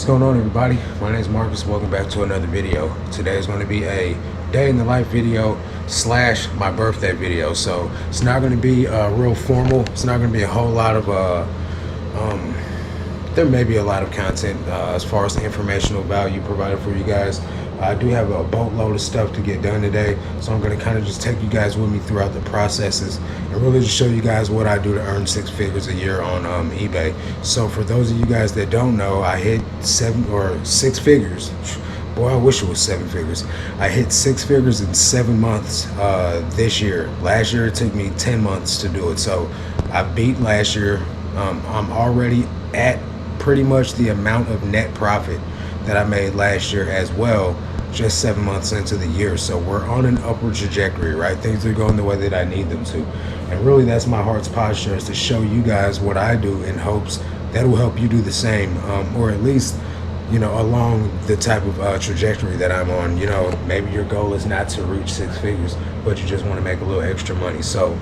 What's going on, everybody? My name is Marcus. Welcome back to another video. Today is going to be a day in the life video slash my birthday video. So it's not going to be real formal. It's not going to be a whole lot of there may be a lot of content as far as the informational value provided for you guys. I do have a boatload of stuff to get done today, so I'm going to kind of just take you guys with me throughout the processes and really just show you guys what I do to earn 6 figures a year on eBay. So for those of you guys that don't know, I hit 6 figures. Boy, I wish it was 7 figures. I hit 6 figures in 7 months this year. Last year it took me 10 months to do it, so I beat last year. I'm already at pretty much the amount of net profit that I made last year as well, just 7 months into the year. So we're on an upward trajectory, right? Things are going the way that I need them to, and really that's my heart's posture, is to show you guys what I do in hopes that will help you do the same, or at least, you know, along the type of trajectory that I'm on. You know, maybe your goal is not to reach 6 figures, but you just want to make a little extra money. So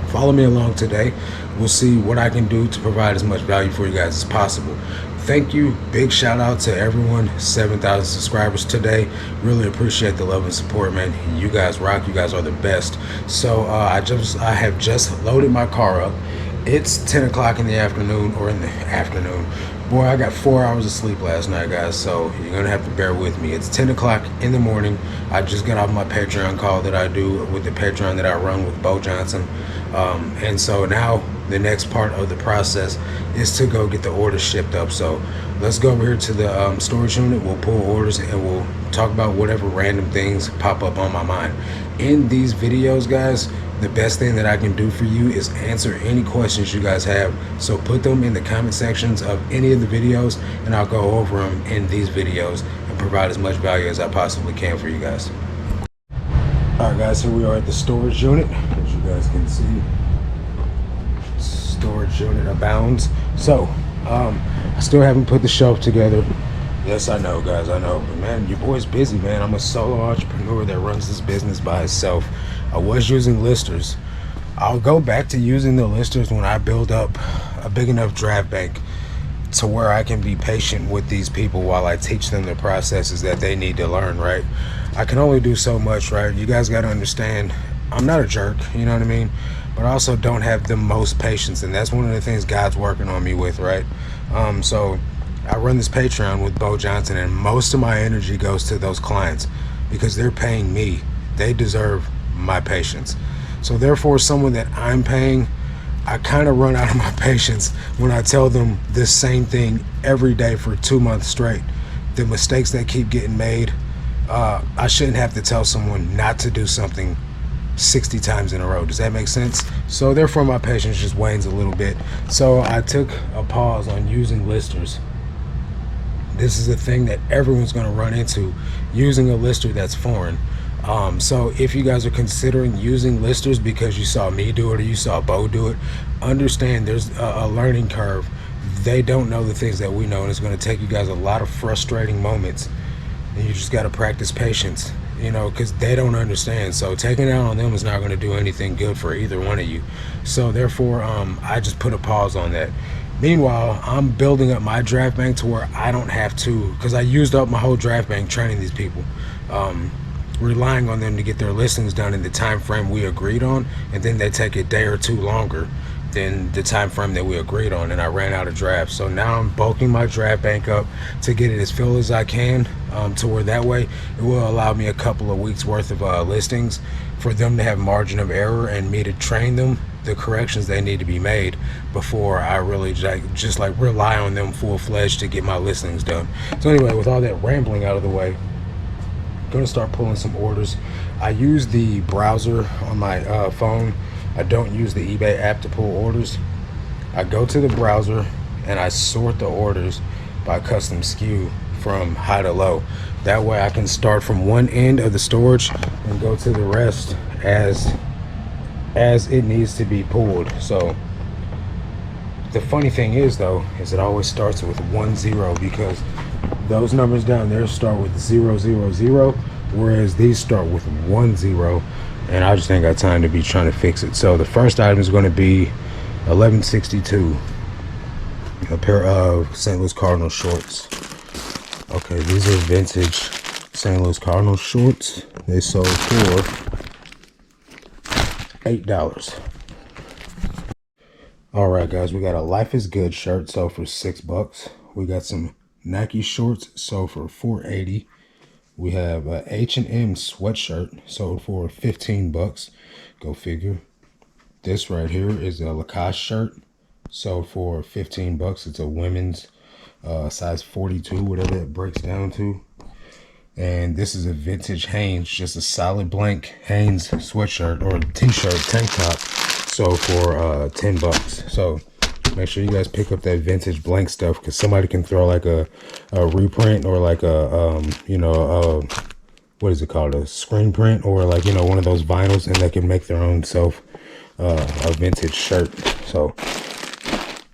follow me along today. We'll see what I can do to provide as much value for you guys as possible. Thank you. Big shout out to everyone. 7,000 subscribers today. Really appreciate the love and support, man. You guys rock. You guys are the best. So I have just loaded my car up. It's 10 o'clock in the afternoon, or in the afternoon. Boy, I got 4 hours of sleep last night, guys, so you're gonna have to bear with me. It's 10 o'clock in the morning. I just got off my Patreon call that I do with the Patreon that I run with Bo Johnson. And so now the next part of the process is to go get the orders shipped up. So let's go over here to the storage unit. We'll pull orders and we'll talk about whatever random things pop up on my mind. In these videos, guys, the best thing that I can do for you is answer any questions you guys have. So put them in the comment sections of any of the videos, and I'll go over them in these videos and provide as much value as I possibly can for you guys. All right, guys, here we are at the storage unit. As you guys can see, storage unit abounds. So I still haven't put the shelf together. Yes, I know, guys, I know, but man, your boy's busy, man. I'm a solo entrepreneur that runs this business by himself. I was using listers. I'll go back to using the listers when I build up a big enough draft bank to where I can be patient with these people while I teach them the processes that they need to learn, right? I can only do so much, right? You guys got to understand, I'm not a jerk, you know what I mean? But I also don't have the most patience, and that's one of the things God's working on me with, right? So I run this Patreon with Bo Johnson, and most of my energy goes to those clients because they're paying me. They deserve my patience. So therefore, someone that I'm paying, I kind of run out of my patience when I tell them this same thing every day for 2 months straight. The mistakes that keep getting made, I shouldn't have to tell someone not to do something 60 times in a row. Does that make sense? So therefore, my patience just wanes a little bit. So I took a pause on using listers. This is a thing that everyone's going to run into, using a lister that's foreign. So if you guys are considering using listers because you saw me do it or you saw Bo do it, understand there's a learning curve. They don't know the things that we know, and it's going to take you guys a lot of frustrating moments, and you just got to practice patience, you know, because they don't understand. So taking it out on them is not going to do anything good for either one of you. So therefore, I just put a pause on that. Meanwhile, I'm building up my draft bank to where I don't have to, because I used up my whole draft bank training these people, relying on them to get their listings done in the time frame we agreed on, and then they take a day or two longer than the time frame that we agreed on, and I ran out of drafts. So now I'm bulking my draft bank up to get it as full as I can, to where that way it will allow me a couple of weeks worth of listings for them to have margin of error and me to train them the corrections they need to be made before I really just rely on them full-fledged to get my listings done. So anyway, with all that rambling out of the way, I'm gonna start pulling some orders. I use the browser on my phone. I don't use the eBay app to pull orders. I go to the browser and I sort the orders by custom SKU from high to low. That way I can start from one end of the storage and go to the rest as it needs to be pulled. So the funny thing is, though, is it always starts with 10, because those numbers down there start with 000, whereas these start with 10, and I just ain't got time to be trying to fix it. So the first item is going to be 1162. a pair of St. Louis Cardinal shorts. Okay, these are vintage St. Louis Cardinal shorts. They sold for $8. All right, guys, we got a Life is Good shirt sold for $6. We got some Nike shorts sold for $4.80. We have a H&M sweatshirt sold for $15. Go figure. This right here is a Lacoste shirt sold for $15. It's a women's size 42, whatever that breaks down to. And this is a vintage Hanes, just a solid blank Hanes sweatshirt or t-shirt, tank top, sold for $10. So make sure you guys pick up that vintage blank stuff, because somebody can throw like a reprint or like a what is it called, a screen print, or like, you know, one of those vinyls, and they can make their own self a vintage shirt. So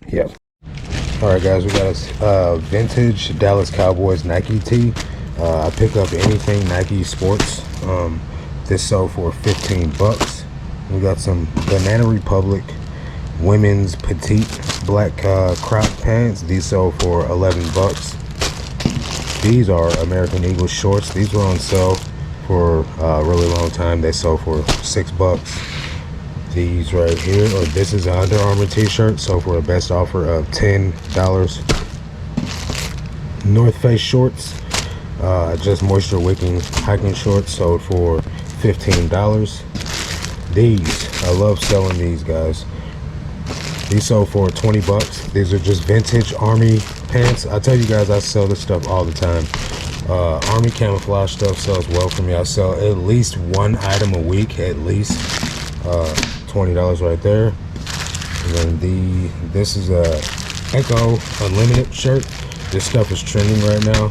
yeah. All right, guys, we got a vintage Dallas Cowboys Nike tee. I pick up anything Nike sports. This sold for $15. We got some Banana Republic women's petite black crop pants. These sold for $11. These are American Eagle shorts. These were on sale for a really long time. They sold for $6. These right here, or this is an Under Armour t-shirt, sold for a best offer of $10. North Face shorts, just moisture wicking hiking shorts, sold for $15. These, I love selling these, guys. These sold for $20. These are just vintage Army pants. I tell you guys, I sell this stuff all the time. Army camouflage stuff sells well for me. I sell at least one item a week, at least. $20 right there. And then this is a Echo Unlimited shirt. This stuff is trending right now.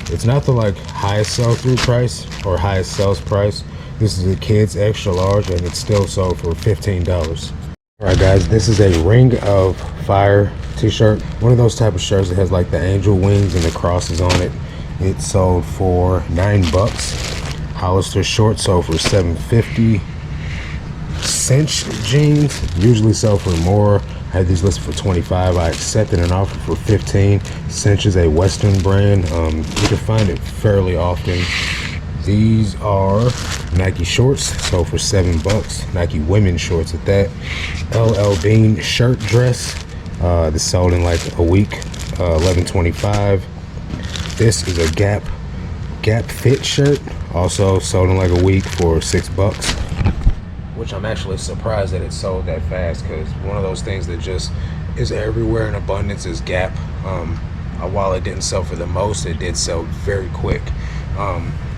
It's not the like highest sell-through price or highest sales price. This is a kid's extra large, and it's still sold for $15. All right, guys, this is a Ring of Fire t-shirt. One of those type of shirts that has like the angel wings and the crosses on it. It sold for $9. Hollister shorts sold for $7.50. Cinch jeans usually sell for more. I had these listed for $25. I accepted an offer for $15. Cinch is a Western brand. You can find it fairly often. These are Nike shorts, sold for $7. Nike women's shorts at that. LL Bean shirt dress. This sold in like a week, $11.25. This is a Gap Fit shirt, also sold in like a week for $6. Which I'm actually surprised that it sold that fast, because one of those things that just is everywhere in abundance is Gap. While it didn't sell for the most, it did sell very quick.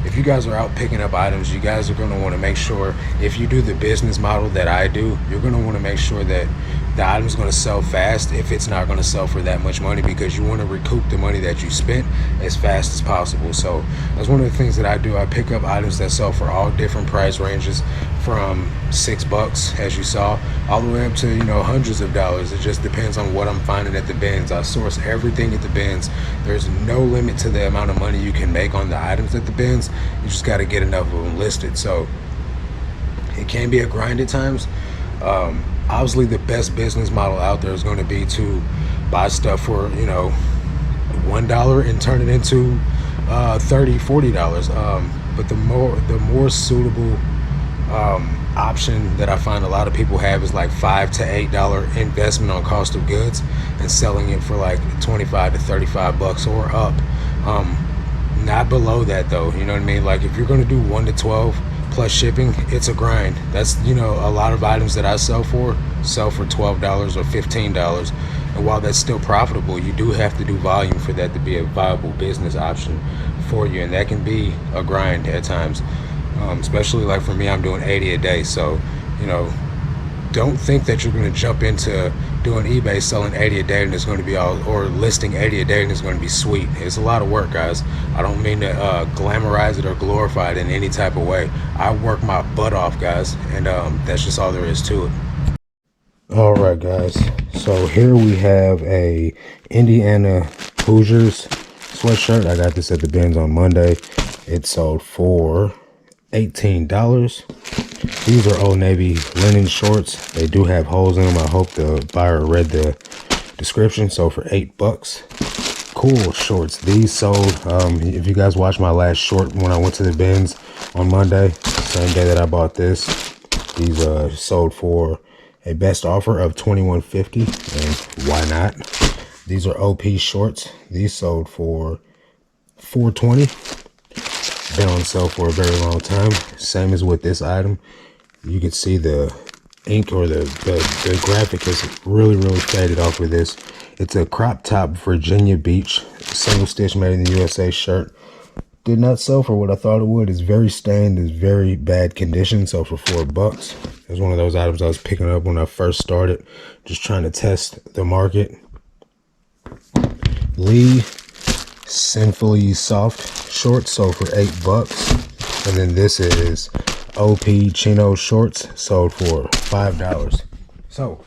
If you guys are out picking up items, you guys are going to want to make sure, if you do the business model that I do, you're going to want to make sure that the item's going to sell fast if it's not going to sell for that much money, because you want to recoup the money that you spent as fast as possible. So that's one of the things that I do. I pick up items that sell for all different price ranges, from $6, as you saw, all the way up to, you know, hundreds of dollars. It just depends on what I'm finding at the bins. I source everything at the bins. There's no limit to the amount of money you can make on the items at the bins. You just got to get enough of them listed. So it can be a grind at times. Obviously the best business model out there is going to be to buy stuff for, you know, $1 and turn it into $30, $40. But the more suitable option that I find a lot of people have is like $5 to $8 investment on cost of goods, and selling it for like $25 to $35 or up. Not below that though, you know what I mean? Like if you're going to do 1 to 12 plus shipping, it's a grind. That's, you know, a lot of items that I sell for $12 or $15. And while that's still profitable, you do have to do volume for that to be a viable business option for you, and that can be a grind at times. Especially like for me, I'm doing 80 a day. So, you know, don't think that you're going to jump into doing eBay selling 80 a day and it's going to be all, or listing 80 a day and it's going to be sweet. It's a lot of work, guys. I don't mean to glamorize it or glorify it in any type of way. I work my butt off, guys, and that's just all there is to it. All right, guys, so here we have a Indiana Hoosiers sweatshirt. I got this at the bins on Monday. It sold for $18. These are Old Navy linen shorts. They do have holes in them. I hope the buyer read the description. So for $8. Cool shorts. These sold, if you guys watched my last short when I went to the bins on Monday, same day that I bought this, these sold for a best offer of $21.50, and why not? These are OP shorts. These sold for $4.20. Been on sale for a very long time. Same as with this item. You can see the ink or the graphic is really faded off with this. It's a crop top Virginia Beach single stitch made in the USA shirt. Did not sell for what I thought it would. It's very stained. It's very bad condition. So for $4, it was one of those items I was picking up when I first started, just trying to test the market. Lee Sinfully Soft shorts sold for $8, and then this is OP Chino shorts sold for $5. So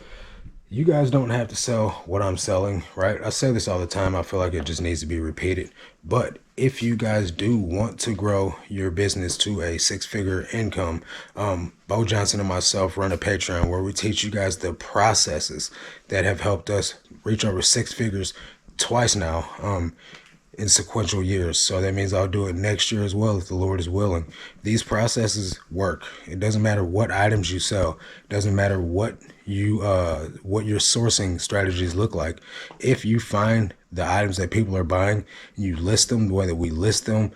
you guys don't have to sell what I'm selling, right? I say this all the time. I feel like it just needs to be repeated. But if you guys do want to grow your business to a 6-figure income, Bo Johnson and myself run a Patreon where we teach you guys the processes that have helped us reach over 6 figures twice now, in sequential years. So that means I'll do it next year as well if the Lord is willing. These processes work. It doesn't matter what items you sell. It doesn't matter what your sourcing strategies look like. If you find the items that people are buying, you list them the way that we list them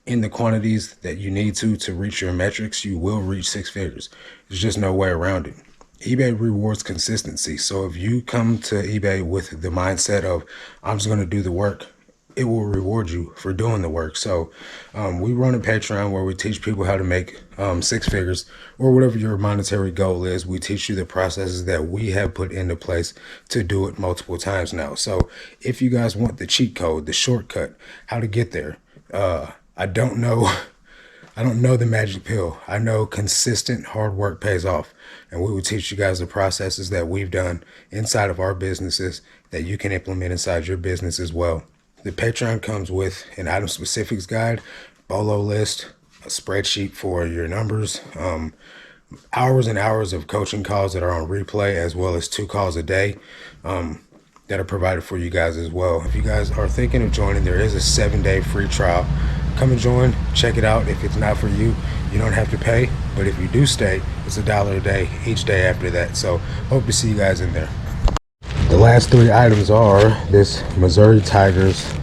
in the quantities that you need to reach your metrics, you will reach 6 figures. There's just no way around it. eBay rewards consistency. So if you come to eBay with the mindset of, I'm just going to do the work, it will reward you for doing the work. So we run a Patreon where we teach people how to make 6 figures or whatever your monetary goal is. We teach you the processes that we have put into place to do it multiple times now. So if you guys want the cheat code, the shortcut, how to get there, I don't know the magic pill. I know consistent hard work pays off, and we will teach you guys the processes that we've done inside of our businesses that you can implement inside your business as well. The Patreon comes with an item specifics guide, bolo list, a spreadsheet for your numbers, hours and hours of coaching calls that are on replay, as well as 2 calls a day that are provided for you guys as well. If you guys are thinking of joining, there is a 7-day free trial. Come and join, check it out. If it's not for you, you don't have to pay. But if you do stay, it's $1 a day each day after that. So hope to see you guys in there. The last 3 items are this Missouri Tigers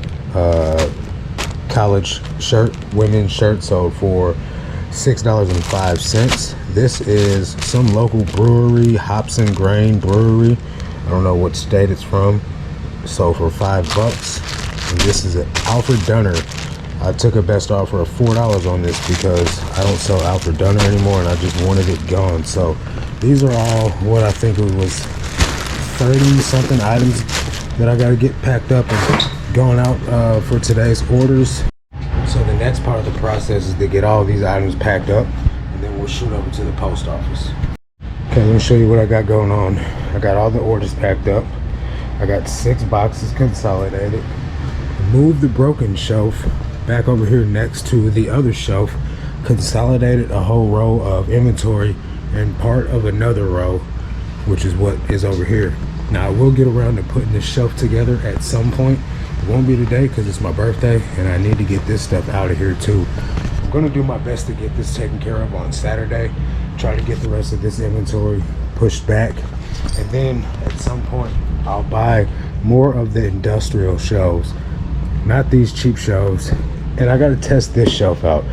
college shirt, women's shirt, sold for $6.05. This is some local brewery, Hops and Grain Brewery. I don't know what state it's from. Sold for $5. And this is an Alfred Dunner. I took a best offer of $4 on this because I don't sell Alfred Dunner anymore and I just wanted it gone. So these are all what I think it was 30 something items that I got to get packed up and going out for today's orders. So the next part of the process is to get all these items packed up, and then we'll shoot over to the post office. Okay, let me show you what I got going on. I got all the orders packed up. I got 6 boxes consolidated. Moved the broken shelf back over here next to the other shelf. Consolidated a whole row of inventory and part of another row, which is what is over here. Now I will get around to putting this shelf together at some point. It won't be today because it's my birthday and I need to get this stuff out of here too. I'm gonna do my best to get this taken care of on Saturday. Try to get the rest of this inventory pushed back. And then at some point I'll buy more of the industrial shelves, not these cheap shelves. And I gotta test this shelf out.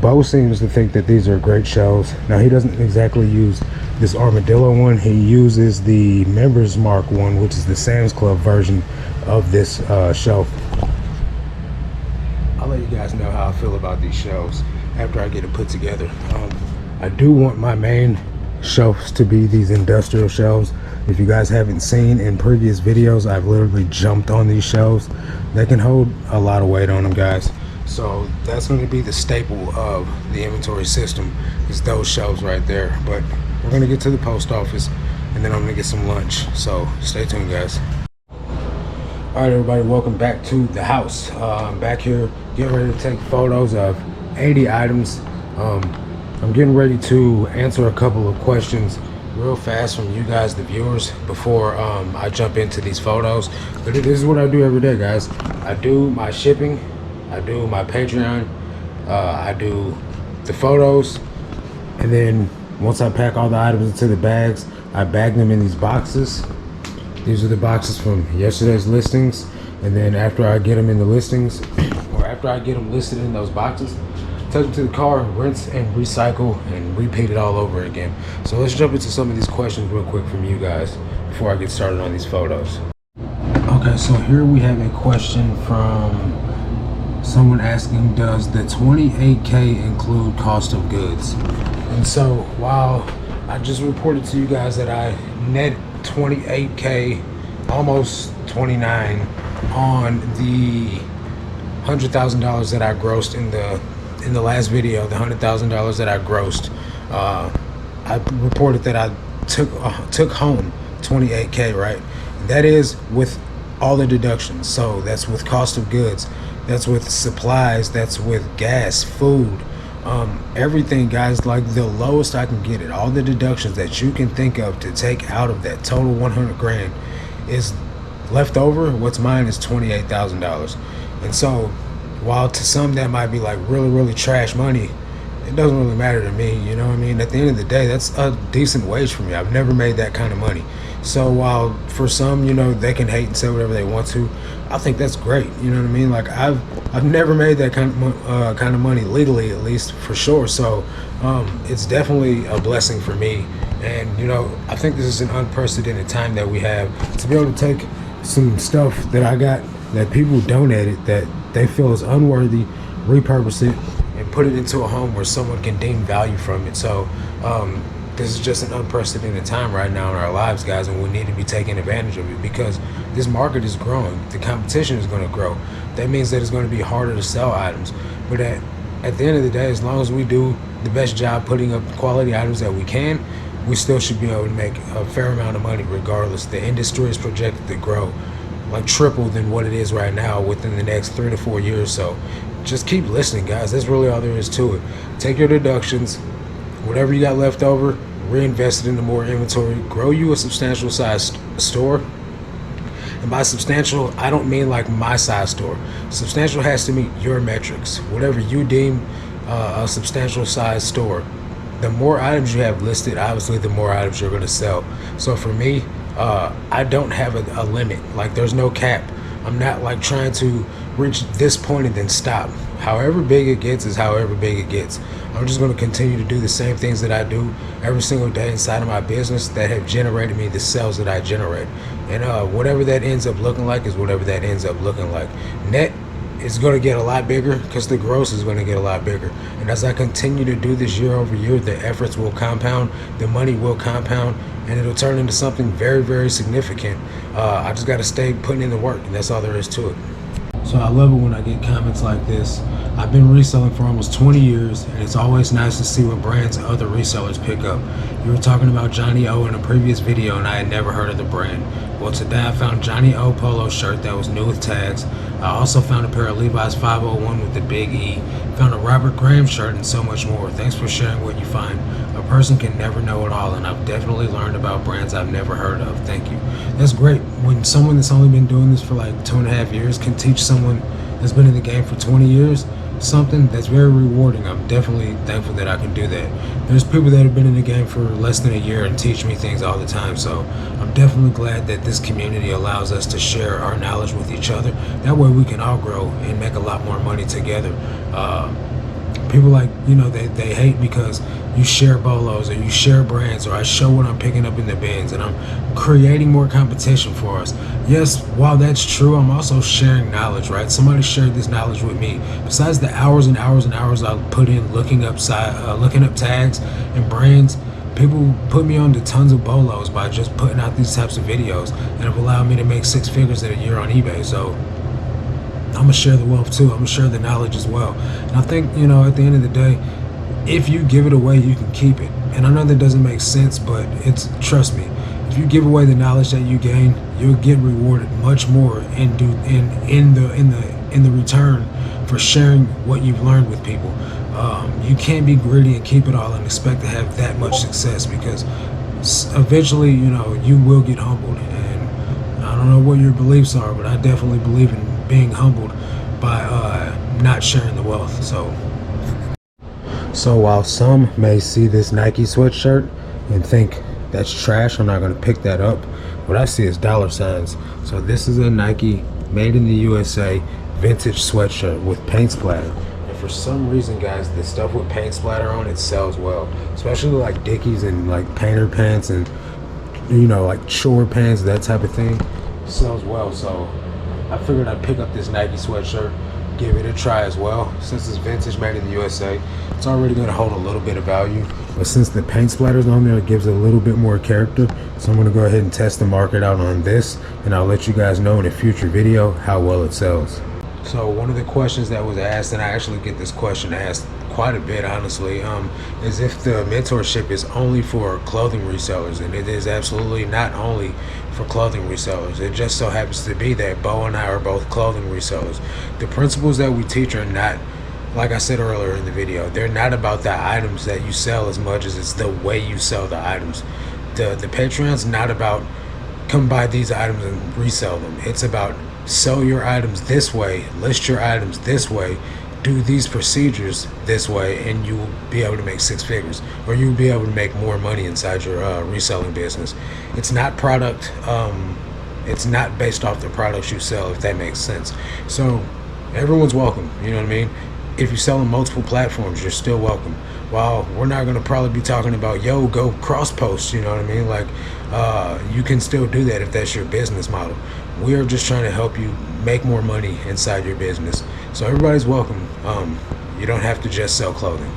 Bo seems to think that these are great shelves. Now he doesn't exactly use this armadillo one. He uses the Members Mark one, which is the Sam's Club version of this shelf. I'll let you guys know how I feel about these shelves after I get it put together. I do want my main shelves to be these industrial shelves. If you guys haven't seen in previous videos, I've literally jumped on these shelves. They can hold a lot of weight on them, guys. So that's going to be the staple of the inventory system, is those shelves right there. But we're going to get to the post office and then I'm going to get some lunch. So stay tuned, guys. All right, everybody, welcome back to the house. I'm back here getting ready to take photos of 80 items. I'm getting ready to answer a couple of questions real fast from you guys, the viewers, before I jump into these photos. But this is what I do every day, guys. I do my shipping, I do my Patreon, I do the photos, and then once I pack all the items into the bags, I bag them in these boxes. These are the boxes from yesterday's listings. And then after I get them in the listings, or after I get them listed in those boxes, take them to the car, rinse and recycle, and repeat it all over again. So let's jump into some of these questions real quick from you guys before I get started on these photos. Okay, so here we have a question from someone asking, does the 28K include cost of goods? And so while I just reported to you guys that I net 28K, almost 29, on the $100,000 that I grossed in the last video, the $100,000 that I grossed, I reported that I took home 28K, right? That is with all the deductions. So that's with cost of goods, that's with supplies, that's with gas, food, everything, guys. Like the lowest I can get it, all the deductions that you can think of to take out of that total 100 grand is left over. What's mine is $28,000. And so while to some that might be like really trash money, it doesn't really matter to me, you know what I mean? At the end of the day, that's a decent wage for me. I've never made that kind of money. So while for some, you know, they can hate and say whatever they want to, I think that's great, you know what I mean? Like I've never made that kind of money legally, at least, for sure. So it's definitely a blessing for me. And you know, I think this is an unprecedented time that we have to be able to take some stuff that I got that people donated that they feel is unworthy, repurpose it and put it into a home where someone can deem value from it. So this is just an unprecedented time right now in our lives, guys, and we need to be taking advantage of it because this market is growing. The competition is going to grow. That means that it's going to be harder to sell items. But at the end of the day, as long as we do the best job putting up quality items that we can, we still should be able to make a fair amount of money regardless. The industry is projected to grow like triple than what it is right now within the next 3 to 4 years. So just keep listening, guys. That's really all there is to it. Take your deductions, whatever you got left over, reinvest it into more inventory, grow you a substantial size store. And by substantial, I don't mean like my size store. Substantial has to meet your metrics. Whatever you deem a substantial size store, the more items you have listed, obviously the more items you're going to sell. So for me, I don't have a limit. Like there's no cap. I'm not like trying to reach this point and then stop. However big it gets is however big it gets. I'm just going to continue to do the same things that I do every single day inside of my business that have generated me the sales that I generate. And whatever that ends up looking like is whatever that ends up looking like. Net is going to get a lot bigger because the gross is going to get a lot bigger. And as I continue to do this year over year, the efforts will compound, the money will compound, and it'll turn into something very significant. I just got to stay putting in the work, and that's all there is to it. So I love it when I get comments like this. I've been reselling for almost 20 years, and it's always nice to see what brands other resellers pick up. You were talking about Johnny O in a previous video, and I had never heard of the brand. Well, today I found Johnny O polo shirt that was new with tags. I also found a pair of Levi's 501 with the big E. Found a Robert Graham shirt and so much more. Thanks for sharing what you find. A person can never know it all, and I've definitely learned about brands I've never heard of. Thank you. That's great. When someone that's only been doing this for like 2.5 years can teach someone that's been in the game for 20 years something, that's very rewarding. I'm definitely thankful that I can do that. There's people that have been in the game for less than a year and teach me things all the time, so I'm definitely glad that this community allows us to share our knowledge with each other. That way we can all grow and make a lot more money together. People like, you know, they hate because you share bolos or you share brands, or I show what I'm picking up in the bins and I'm creating more competition for us. Yes, while that's true, I'm also sharing knowledge, right? Somebody shared this knowledge with me. Besides the hours and hours and hours I put in looking up tags and brands, people put me on to tons of bolos by just putting out these types of videos, and have allowed me to make 6 figures in a year on eBay. So I'm gonna share the wealth too. I'm gonna share the knowledge as well. And I think, you know, at the end of the day, if you give it away, you can keep it. And I know that doesn't make sense, but trust me, if you give away the knowledge that you gain, you'll get rewarded much more in the return for sharing what you've learned with people. You can't be greedy and keep it all and expect to have that much success, because eventually, you know, you will get humbled. And I don't know what your beliefs are, but I definitely believe in being humbled by not sharing the wealth. So while some may see this Nike sweatshirt and think that's trash, I'm not going to pick that up. What I see is dollar signs. So this is a Nike made in the USA vintage sweatshirt with paint splatter. And for some reason, guys, the stuff with paint splatter on it sells well, especially like Dickies and like painter pants and, you know, like chore pants, that type of thing sells well. So I figured I'd pick up this Nike sweatshirt, give it a try as well. Since it's vintage, made in the USA, it's already going to hold a little bit of value, but since the paint splatters on there, it gives a little bit more character. So I'm going to go ahead and test the market out on this, and I'll let you guys know in a future video how well it sells. So one of the questions that was asked, and I actually get this question asked quite a bit, honestly, is if the mentorship is only for clothing resellers. And it is absolutely not only for clothing resellers. It just so happens to be that Bo and I are both clothing resellers. The principles that we teach are not, like I said earlier in the video, they're not about the items that you sell as much as it's the way you sell the items. The Patreon's not about come buy these items and resell them. It's about sell your items this way, list your items this way, do these procedures this way, and you will be able to make 6 figures, or you'll be able to make more money inside your reselling business. It's not product, it's not based off the products you sell, if that makes sense. So everyone's welcome, you know what I mean? If you sell on multiple platforms, you're still welcome. While we're not going to probably be talking about, yo, go cross post, you know what I mean? Like, you can still do that if that's your business model. We are just trying to help you make more money inside your business. So everybody's welcome. You don't have to just sell clothing.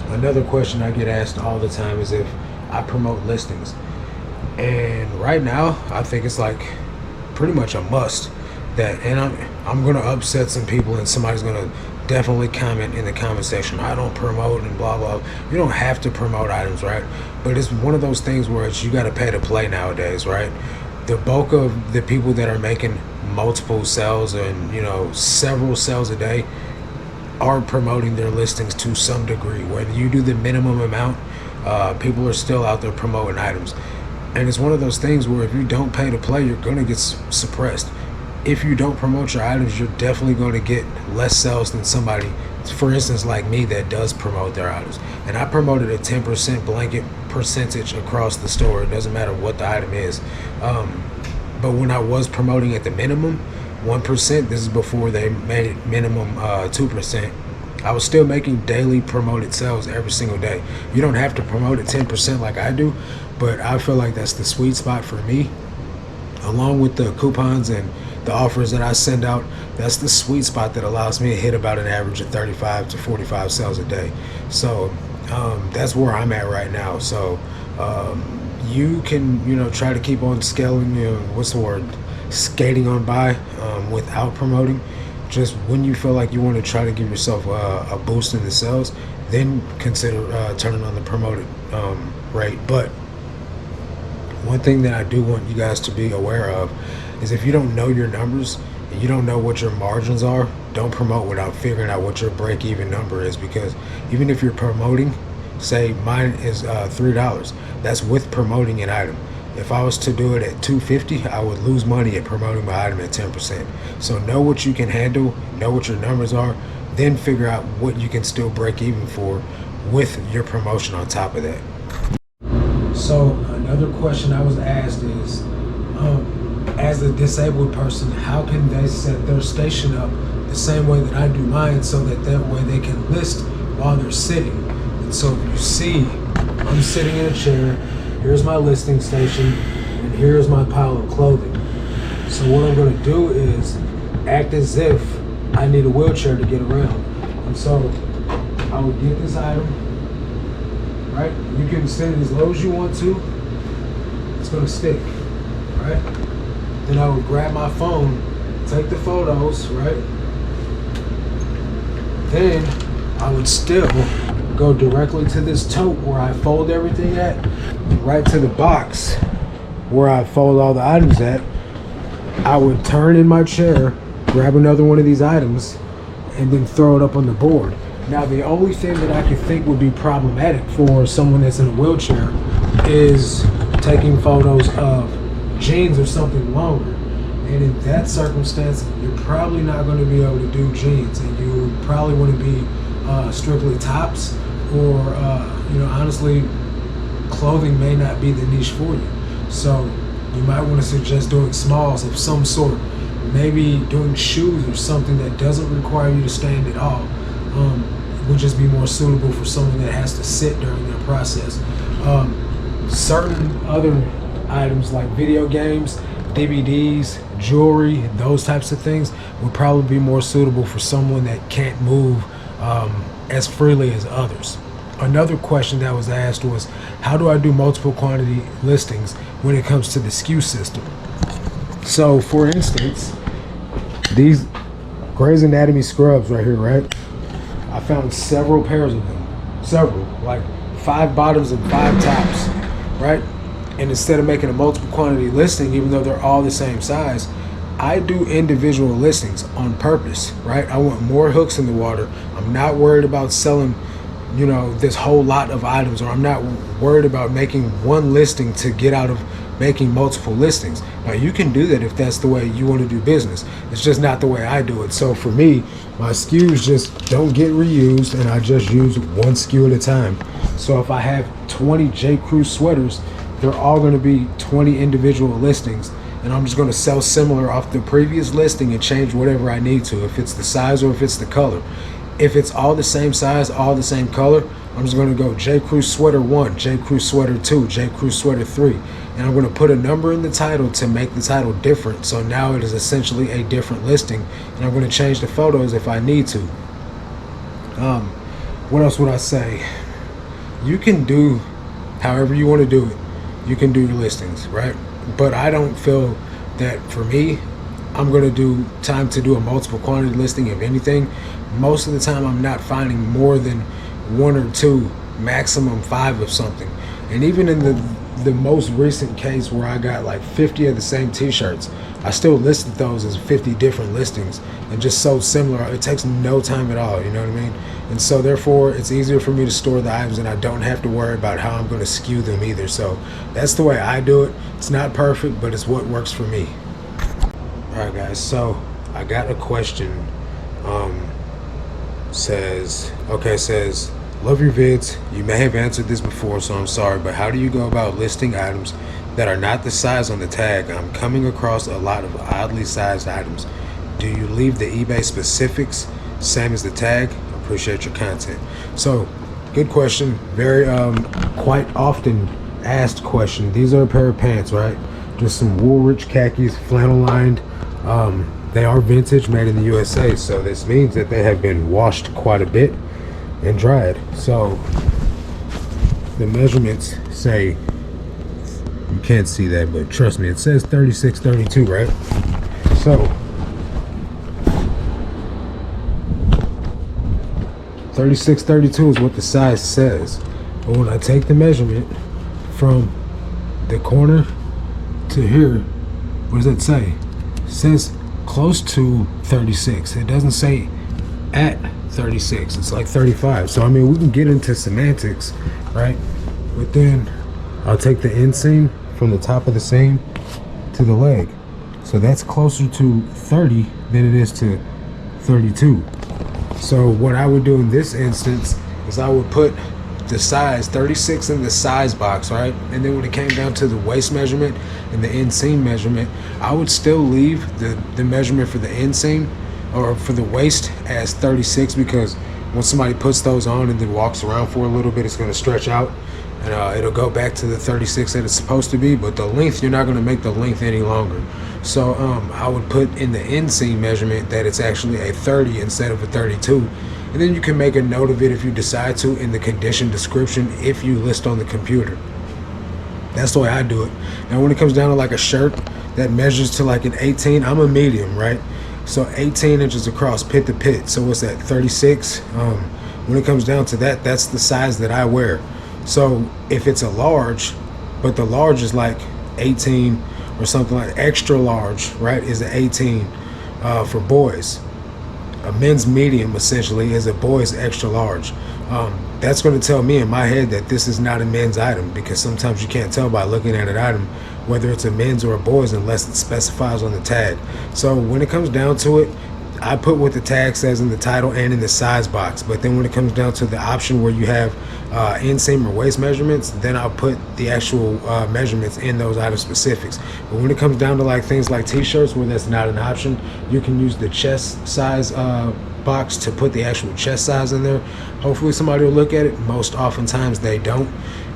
Another question I get asked all the time is if I promote listings. And right now, I think it's like pretty much a must. And I'm going to upset some people, and somebody's going to definitely comment in the comment section, I don't promote and blah blah. You don't have to promote items, right? But it's one of those things where you got to pay to play nowadays, right? The bulk of the people that are making multiple sales and, you know, several sales a day are promoting their listings to some degree. Whether you do the minimum amount, people are still out there promoting items. And it's one of those things where if you don't pay to play, you're going to get suppressed. If you don't promote your items, you're definitely going to get less sales than somebody, for instance, like me, that does promote their items. And I promoted a 10% blanket percentage across the store. It doesn't matter what the item is. But when I was promoting at the minimum 1%, this is before they made it minimum 2%, I was still making daily promoted sales every single day. You don't have to promote at 10% like I do, but I feel like that's the sweet spot for me. Along with the coupons and the offers that I send out, that's the sweet spot that allows me to hit about an average of 35 to 45 sales a day. So that's where I'm at right now. So you can, you know, try to keep on scaling, you know, what's the word, skating on by without promoting. Just when you feel like you want to try to give yourself a boost in the sales, then consider turning on the promoted rate. But one thing that I do want you guys to be aware of is if you don't know your numbers and you don't know what your margins are, don't promote without figuring out what your break-even number is. Because even if you're promoting, say mine is $3, that's with promoting an item. If I was to do it at $2.50, I would lose money at promoting my item at 10%. So know what you can handle, know what your numbers are, then figure out what you can still break even for with your promotion on top of that. So another question I was asked is, as a disabled person, how can they set their station up the same way that I do mine, so that way they can list while they're sitting? And so if you see, I'm sitting in a chair, here's my listing station, and here's my pile of clothing. So what I'm going to do is act as if I need a wheelchair to get around. And so I would get this item, right? You can send it as low as you want to. It's going to stick, right? Then I would grab my phone, take the photos, right? Then I would still go directly to this tote where I fold everything at, right to the box where I fold all the items at. I would turn in my chair, grab another one of these items, and then throw it up on the board. Now, the only thing that I could think would be problematic for someone that's in a wheelchair is taking photos of jeans or something longer. And in that circumstance, you're probably not going to be able to do jeans, and you probably want to be strictly tops, or honestly, clothing may not be the niche for you. So you might want to suggest doing smalls of some sort, maybe doing shoes or something that doesn't require you to stand at all. Would just be more suitable for someone that has to sit during their process. Certain other items like video games, DVDs, jewelry, those types of things would probably be more suitable for someone that can't move as freely as others. Another question that was asked was, how do I do multiple quantity listings when it comes to the SKU system? So for instance, these Grey's Anatomy scrubs right here, right? I found several pairs of them, like 5 bottoms and 5 tops, right? And instead of making a multiple quantity listing, even though they're all the same size, I do individual listings on purpose, right? I want more hooks in the water. I'm not worried about selling, this whole lot of items, or I'm not worried about making one listing to get out of making multiple listings. Now, you can do that if that's the way you want to do business. It's just not the way I do it. So for me, my SKUs just don't get reused, and I just use one SKU at a time. So if I have 20 J. Crew sweaters, they're all going to be 20 individual listings, and I'm just going to sell similar off the previous listing and change whatever I need to, if it's the size or if it's the color. If it's all the same size, all the same color, I'm just going to go J. Crew sweater 1, J. Crew sweater 2, J. Crew sweater 3, and I'm going to put a number in the title to make the title different. So now it is essentially a different listing, and I'm going to change the photos if I need to. What else would I say? You can do however you want to do it. You can do your listings, right? But I don't feel that, for me, I'm going to do time to do a multiple quantity listing of anything. Most of the time, I'm not finding more than 1 or 2, maximum 5 of something. And even in the most recent case where I got like 50 of the same t-shirts, I still listed those as 50 different listings and just so similar. It takes no time at all, you know what I mean? And so therefore, it's easier for me to store the items, and I don't have to worry about how I'm going to skew them either. So that's the way I do it. It's not perfect, but it's what works for me. All right, guys, so I got a question. Says, love your vids. You may have answered this before, so I'm sorry, but how do you go about listing items that are not the size on the tag? I'm coming across a lot of oddly sized items. Do you leave the eBay specifics same as the tag? Appreciate your content. So, good question. Very quite often asked question. These are a pair of pants, right? Just some Woolrich khakis, flannel lined. They are vintage, made in the USA, so this means that they have been washed quite a bit and dried. So the measurements say, you can't see that, but trust me, it says 36-32, right? So 36-32 is what the size says. But when I take the measurement from the corner to here, what does it say? It says close to 36. It doesn't say at 36. It's like 35. So I mean, we can get into semantics, right? But then I'll take the inseam from the top of the seam to the leg. So that's closer to 30 than it is to 32. So what I would do in this instance is I would put the size 36 in the size box, right? And then when it came down to the waist measurement and the inseam measurement, I would still leave the measurement for the inseam or for the waist as 36, because when somebody puts those on and then walks around for a little bit, it's going to stretch out, and it'll go back to the 36 that it's supposed to be. But the length, you're not going to make the length any longer. So I would put in the inseam measurement that it's actually a 30 instead of a 32. And then you can make a note of it if you decide to in the condition description if you list on the computer. That's the way I do it. Now when it comes down to like a shirt that measures to like an 18, I'm a medium, right? So 18 inches across pit to pit. So what's that, 36? When it comes down to that, that's the size that I wear. So if it's a large, but the large is like 18 or something, like extra large, right, is an 18 for boys. a men's medium essentially is a boy's extra large. That's going to tell me in my head that this is not a men's item, because sometimes you can't tell by looking at an item whether it's a men's or a boy's unless it specifies on the tag. So when it comes down to it, I put what the tag says in the title and in the size box. But then when it comes down to the option where you have inseam or waist measurements, then I'll put the actual measurements in those item specifics. But when it comes down to like things like t-shirts where that's not an option, you can use the chest size box to put the actual chest size in there. Hopefully somebody will look at it. Most oftentimes they don't,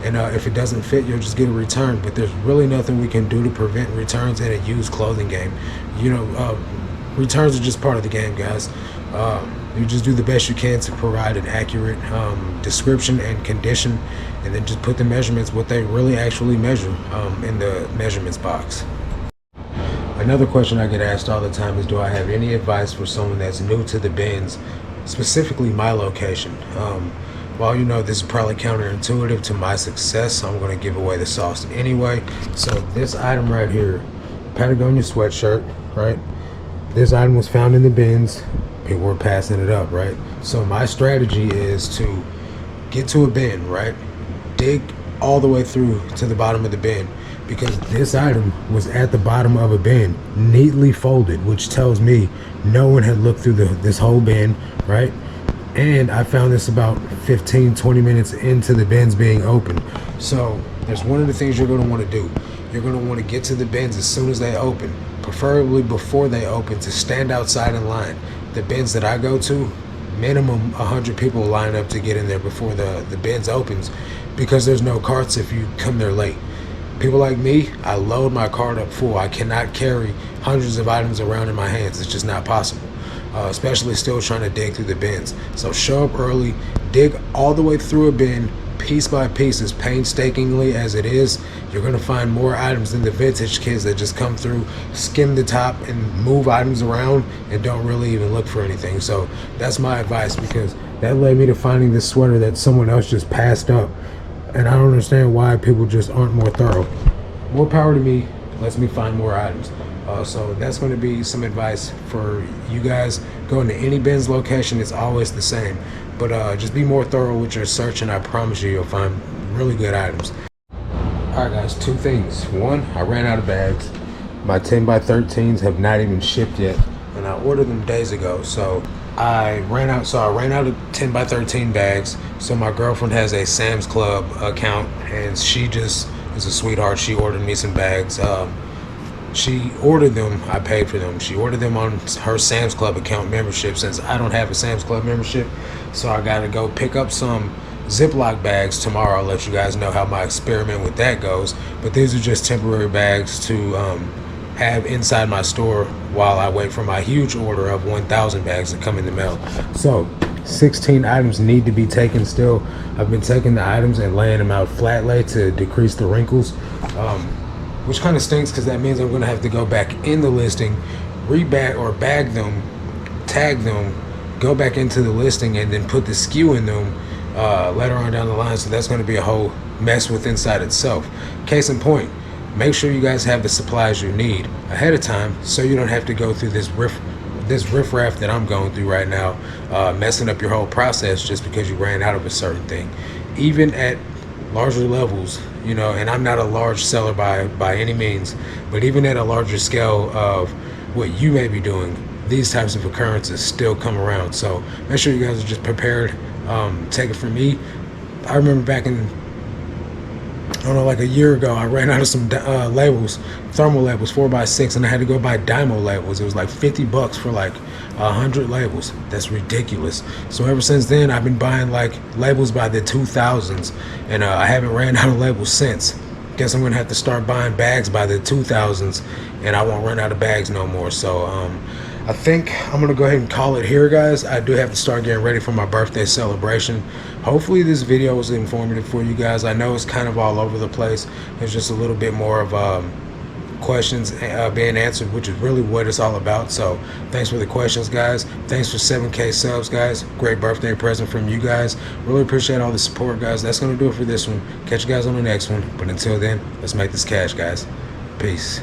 and if it doesn't fit, you'll just get a return. But there's really nothing we can do to prevent returns in a used clothing game. You know, returns are just part of the game, guys. You just do the best you can to provide an accurate description and condition, and then just put the measurements what they really actually measure in the measurements box. Another question I get asked all the time is, do I have any advice for someone that's new to the bins, specifically my location? While you know this is probably counterintuitive to my success, so I'm going to give away the sauce anyway. So this item right here, Patagonia sweatshirt, right? This item was found in the bins. People were passing it up, right? So my strategy is to get to a bin, right? Dig all the way through to the bottom of the bin, because this item was at the bottom of a bin, neatly folded, which tells me no one had looked through this whole bin, right? And I found this about 15-20 minutes into the bins being opened. So there's one of the things you're going to want to do. You're going to want to get to the bins as soon as they open, preferably before they open, to stand outside in line. The bins that I go to, minimum 100 people line up to get in there before the bins opens, because there's no carts if you come there late. People like me, I load my cart up full. I cannot carry hundreds of items around in my hands. It's just not possible, especially still trying to dig through the bins. So show up early, dig all the way through a bin, piece by piece, as painstakingly as it is. You're going to find more items than the vintage kids that just come through, skim the top, and move items around and don't really even look for anything. So that's my advice, because that led me to finding this sweater that someone else just passed up. And I don't understand why people just aren't more thorough. More power to me, lets me find more items. So that's going to be some advice for you guys. Going to any bins location, it's always the same. But just be more thorough with your search, and I promise you, you'll find really good items. Alright guys, two things. One, I ran out of bags. My 10x13s have not even shipped yet, and I ordered them days ago. So I ran out of 10x13 bags. So my girlfriend has a Sam's Club account, and she just is a sweetheart. She ordered me some bags. She ordered them, I paid for them. She ordered them on her Sam's Club account membership, since I don't have a Sam's Club membership. So I gotta go pick up some Ziploc bags tomorrow. I'll let you guys know how my experiment with that goes. But these are just temporary bags to have inside my store while I wait for my huge order of 1,000 bags to come in the mail. So 16 items need to be taken still. I've been taking the items and laying them out flat lay to decrease the wrinkles, which kind of stinks, because that means I'm going to have to go back in the listing, bag them, tag them, go back into the listing, and then put the SKU in them later on down the line. So that's going to be a whole mess with inside itself. Case in point, make sure you guys have the supplies you need ahead of time, so you don't have to go through this riffraff that I'm going through right now, messing up your whole process just because you ran out of a certain thing. Even at larger levels, you know, and I'm not a large seller by any means, but even at a larger scale of what you may be doing, these types of occurrences still come around. So make sure you guys are just prepared. Take it from me, I remember back in, I don't know, like a year ago, I ran out of some labels, thermal labels, 4x6, and I had to go buy Dymo labels. It was like $50 for like 100 labels. That's ridiculous. So ever since then, I've been buying like labels by the 2000s, and I haven't ran out of labels since. Guess I'm gonna have to start buying bags by the 2000s, and I won't run out of bags no more. So I think I'm gonna go ahead and call it here, guys. I do have to start getting ready for my birthday celebration. Hopefully this video was informative for you guys. I know it's kind of all over the place. There's just a little bit more of questions being answered, which is really what it's all about. So thanks for the questions, guys. Thanks for 7K subs, guys. Great birthday present from you guys. Really appreciate all the support, guys. That's gonna do it for this one. Catch you guys on the next one. But until then, let's make this cash, guys. Peace.